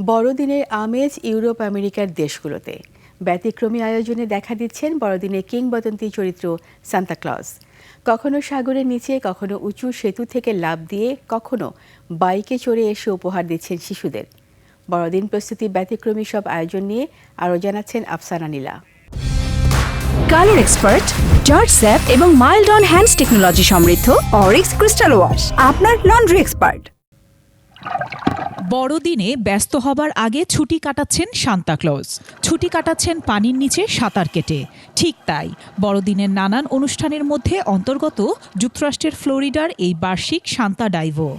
বড়দিনের আমেজ ইউরোপ আমেরিকার দেশগুলোতে ব্যতিক্রমী আয়োজনে দেখা দিচ্ছেন বড়দিনের কিংবদন্তি চরিত্র সান্তা ক্লজ। কখনো সাগরের নিচে, কখনো উঁচু সেতু থেকে লাফ দিয়ে, কখনো বাইকে চড়ে এসে উপহার দিচ্ছেন শিশুদের। বড়দিন প্রস্তুতি ব্যতিক্রমী সব আয়োজন নিয়ে আরও জানাচ্ছেন আফসানা নীলা। কালার এক্সপার্ট, জর্জ স্যাপ এবং মাইল্ড অন হ্যান্ডস টেকনোলজি সমৃদ্ধ অরিক্স ক্রিস্টাল ওয়াশ আপনার লন্ড্রি এক্সপার্ট। বড়দিনে ব্যস্ত হবার আগে ছুটি কাটাচ্ছেন সান্তা ক্লজ, ছুটি কাটাচ্ছেন পানির নিচে সাঁতার কেটে। ঠিক তাই, বড়দিনের নানান অনুষ্ঠানের মধ্যে অন্তর্গত যুক্তরাষ্ট্রের ফ্লোরিডার এই বার্ষিক সান্তা ডাইভো।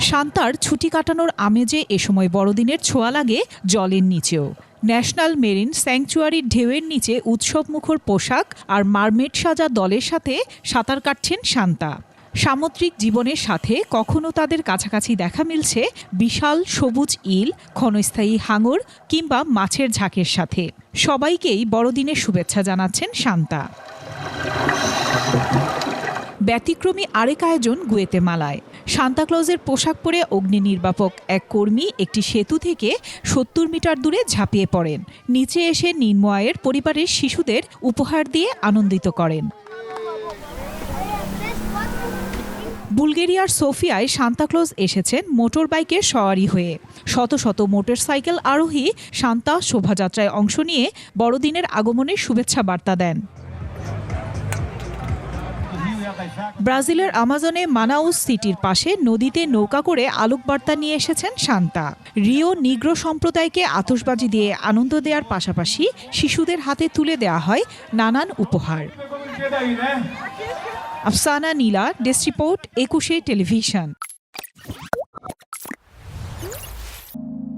সান্তার ছুটি কাটানোর আমেজে এ সময় বড়দিনের ছোঁয়া লাগে জলের নিচেও। ন্যাশনাল মেরিন স্যাংচুয়ারির ঢেউয়ের নিচে উৎসবমুখর পোশাক আর মারমেড সাজা দলের সাথে সাঁতার কাটছেন সান্তা। সামুদ্রিক জীবনের সাথে কখনো তাদের কাছাকাছি দেখা মিলছে বিশাল সবুজ ইল, ক্ষণস্থায়ী হাঙর কিংবা মাছের ঝাঁকের সাথে। সবাইকেই বড়দিনের শুভেচ্ছা জানাচ্ছেন সান্তা। ব্যতিক্রমী আরেক আয়োজন গুয়েতেমালায়। সান্তা ক্লজের পোশাক পরে অগ্নি নির্বাপক এক কর্মী একটি সেতু থেকে ৭০ মিটার দূরে ঝাঁপিয়ে পড়েন। নিচে এসে নিম্ন আয়ের পরিবারের শিশুদের উপহার দিয়ে আনন্দিত করেন। বুলগেরিয়ার সোফিয়ায় সান্তা ক্লজ এসেছেন মোটর বাইকে সওয়ারি হয়ে। শত শত মোটরসাইকেল আরোহী সান্তা শোভাযাত্রায় অংশ নিয়ে বড়দিনের আগমনের শুভেচ্ছা বার্তা দেন। ব্রাজিলের আমাজনে মানাউস সিটির পাশে নদীতে নৌকা করে আলোকবার্তা নিয়ে এসেছেন সান্তা। রিও নিগ্রো সম্প্রদায়কে আতশবাজি দিয়ে আনন্দ দেওয়ার পাশাপাশি শিশুদের হাতে তুলে দেওয়া হয় নানান উপহার। আফসানা নীলা, ডেস্ক রিপোর্ট, ২১ টেলিভিশন।